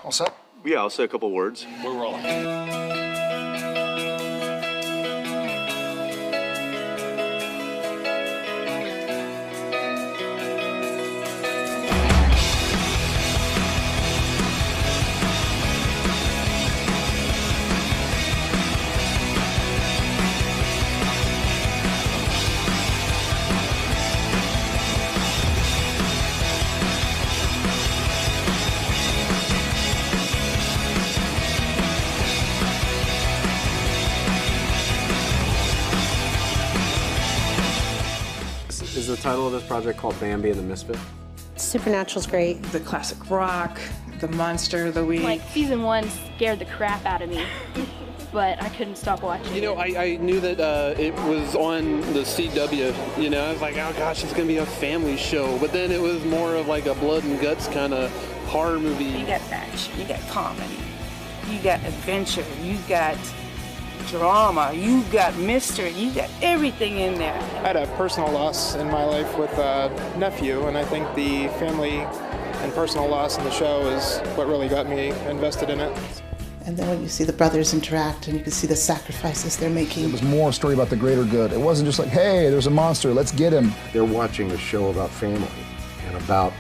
All set? Yeah, I'll say a couple words. We're rolling. Is the title of this project called Bambi and the Misfit? Supernatural's great. The classic rock, the monster of the week. Like, season 1 scared the crap out of me, but I couldn't stop watching. You know, I knew that it was on the CW, you know, I was like, oh gosh, it's gonna be a family show, but then it was more of like a blood and guts kind of horror movie. You got action, you got comedy, you got adventure, you got drama, you got mystery, you got everything in there. I had a personal loss in my life with a nephew, and I think the family and personal loss in the show is what really got me invested in it. And then when you see the brothers interact and you can see the sacrifices they're making. It was more a story about the greater good. It wasn't just like, hey, there's a monster, let's get him. They're watching a show about family and about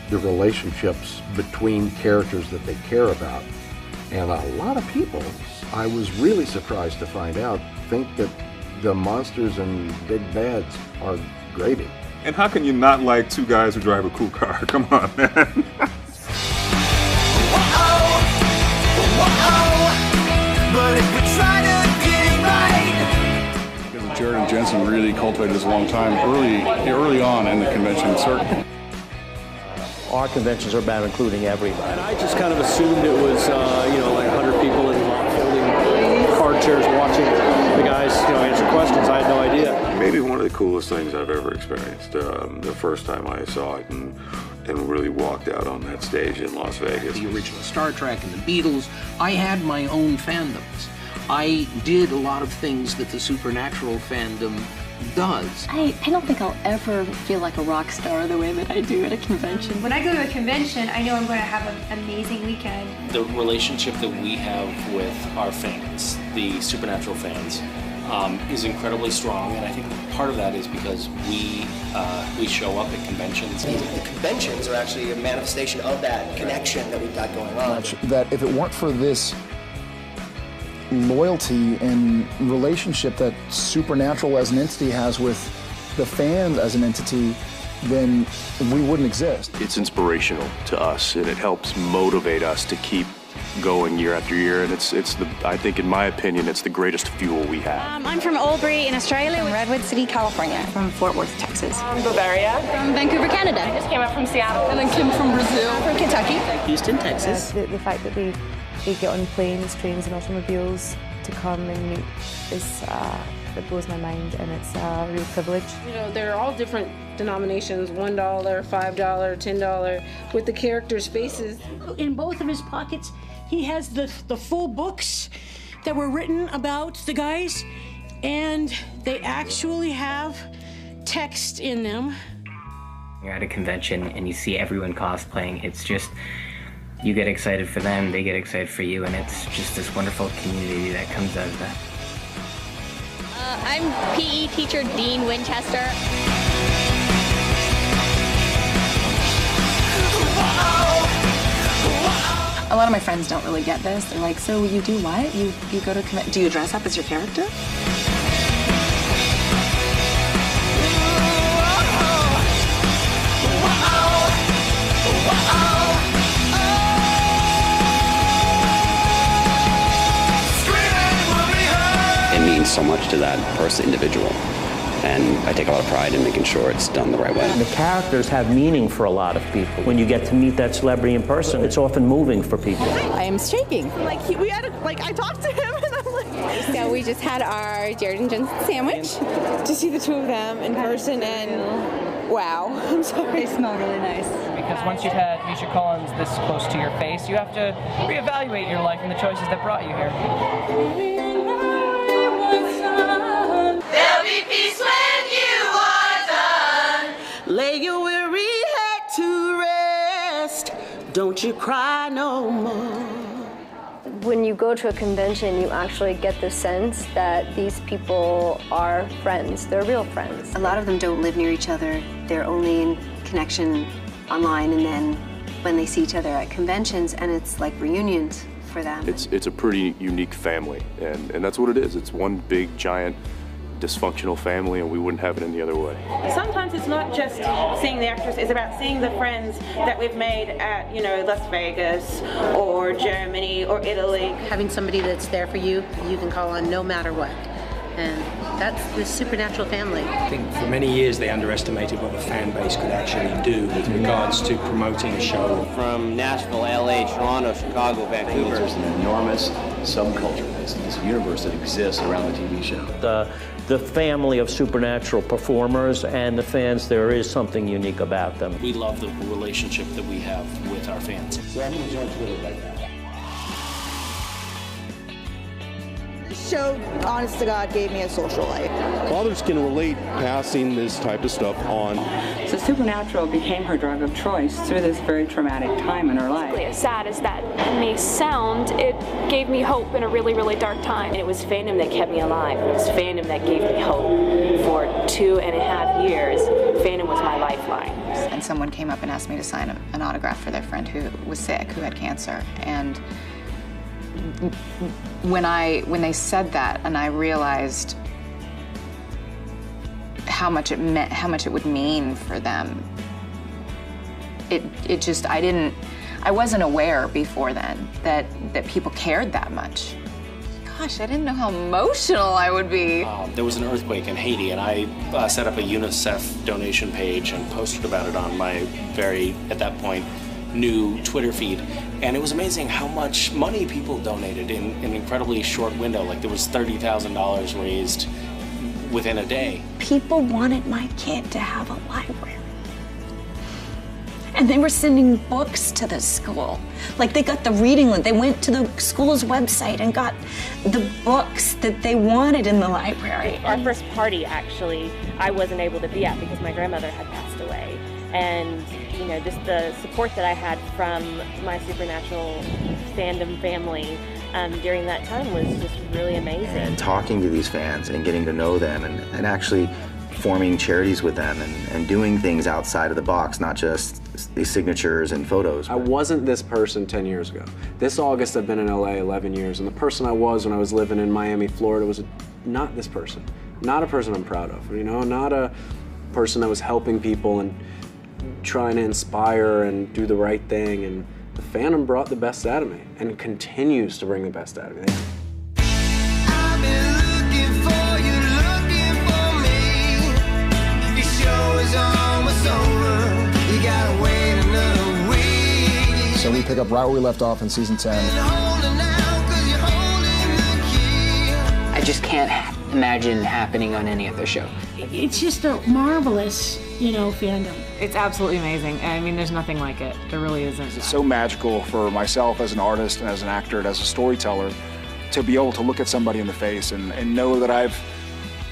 the relationships between characters that they care about. And a lot of people, I was really surprised to find out, think that the monsters and big bads are gravy. And how can you not like two guys who drive a cool car? Come on, man. Jared and Jensen really cultivated this a long time, early on in the convention circuit. Our conventions are about including everybody. And I just kind of assumed it was, like 100 people in folding card chairs watching the guys, answer questions. I had no idea. Maybe one of the coolest things I've ever experienced. The first time I saw it and really walked out on that stage in Las Vegas. The original Star Trek and the Beatles. I had my own fandoms. I did a lot of things that the Supernatural fandom does. I don't think I'll ever feel like a rock star the way that I do at a convention. When I go to a convention, I know I'm going to have an amazing weekend. The relationship that we have with our fans, the Supernatural fans, is incredibly strong, and I think part of that is because we show up at conventions. The conventions are actually a manifestation of that connection that we've got going on. That if it weren't for this loyalty and relationship that Supernatural as an entity has with the fans as an entity, then we wouldn't exist. It's inspirational to us, and it helps motivate us to keep going year after year, and I think, in my opinion, it's the greatest fuel we have. I'm from Albury in Australia. From Redwood City, California. From Fort Worth, Texas. From Bavaria. From Vancouver, Canada. I just came up from Seattle. And then Kim from Brazil. From Kentucky. Houston, Texas. The fact that they get on planes, trains and automobiles to come and meet it blows my mind, and it's a real privilege. They're all different denominations, $1, $5, $10, with the characters' faces. In both of his pockets, he has the full books that were written about the guys, and they actually have text in them. You're at a convention and you see everyone cosplaying. It's just, you get excited for them, they get excited for you, and it's just this wonderful community that comes out of that. I'm PE teacher Dean Winchester. A lot of my friends don't really get this. They're like, so you do what? You go to do you dress up as your character? It means so much to that person, individual. And I take a lot of pride in making sure it's done the right way. The characters have meaning for a lot of people. When you get to meet that celebrity in person, it's often moving for people. I am shaking. I talked to him and I'm like... So we just had our Jared and Jensen sandwich. To see the two of them in person, and wow, I'm sorry. They smell really nice. Because once you've had Misha Collins this close to your face, you have to reevaluate your life and the choices that brought you here. There'll be peace when you are done. Lay your weary head to rest. Don't you cry no more. When you go to a convention, you actually get the sense that these people are friends. They're real friends. A lot of them don't live near each other. They're only in connection online, and then when they see each other at conventions, and it's like reunions for them. It's a pretty unique family, and that's what it is. It's one big, giant, dysfunctional family, and we wouldn't have it any other way. Sometimes it's not just seeing the actors, it's about seeing the friends that we've made at, Las Vegas or Germany or Italy. Having somebody that's there for you, you can call on no matter what. And that's the Supernatural family. I think for many years they underestimated what the fan base could actually do with regards to promoting a show. From Nashville, LA, Toronto, Chicago, Vancouver. There's an enormous subculture, this universe that exists around the TV show. The family of Supernatural performers and the fans, there is something unique about them. We love the relationship that we have with our fans. So I'm going to join Twitter right now. This show, honest to God, gave me a social life. Fathers can relate passing this type of stuff on. So Supernatural became her drug of choice through this very traumatic time in her life. As sad as that may sound, it gave me hope in a really, really dark time. And it was fandom that kept me alive. It was fandom that gave me hope. For 2.5 years, fandom was my lifeline. And someone came up and asked me to sign an autograph for their friend who was sick, who had cancer. And when they said that, and I realized how much it meant, how much it would mean for them, it just, I wasn't aware before then that people cared that much. Gosh, I didn't know how emotional I would be. There was an earthquake in Haiti, and I set up a UNICEF donation page and posted about it on my very, at that point, new Twitter feed. And it was amazing how much money people donated in an incredibly short window. Like there was $30,000 raised within a day. People wanted my kid to have a library. And they were sending books to the school. Like they got the reading list. They went to the school's website and got the books that they wanted in the library. Our first party, actually, I wasn't able to be at because my grandmother had passed away. And just the support that I had from my Supernatural fandom family during that time was just really amazing. And talking to these fans and getting to know them and actually forming charities with them and doing things outside of the box, not just these signatures and photos. I wasn't this person 10 years ago. This August I've been in LA 11 years, and the person I was when I was living in Miami, Florida was not this person. Not a person I'm proud of, not a person that was helping people and trying to inspire and do the right thing, and the fandom brought the best out of me and continues to bring the best out of me. I've been looking for you, looking for me. Your show is almost over. You gotta wait another week. So we pick up right where we left off in season 10. I just can't imagine happening on any other show. It's just a marvelous, fandom. It's absolutely amazing. I mean, there's nothing like it. There really isn't. It's so magical for myself as an artist and as an actor and as a storyteller to be able to look at somebody in the face and know that I've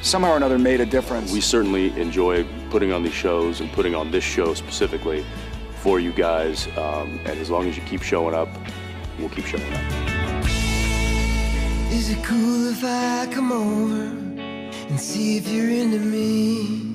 somehow or another made a difference. We certainly enjoy putting on these shows and putting on this show specifically for you guys. And as long as you keep showing up, we'll keep showing up. Is it cool if I come over and see if you're into me?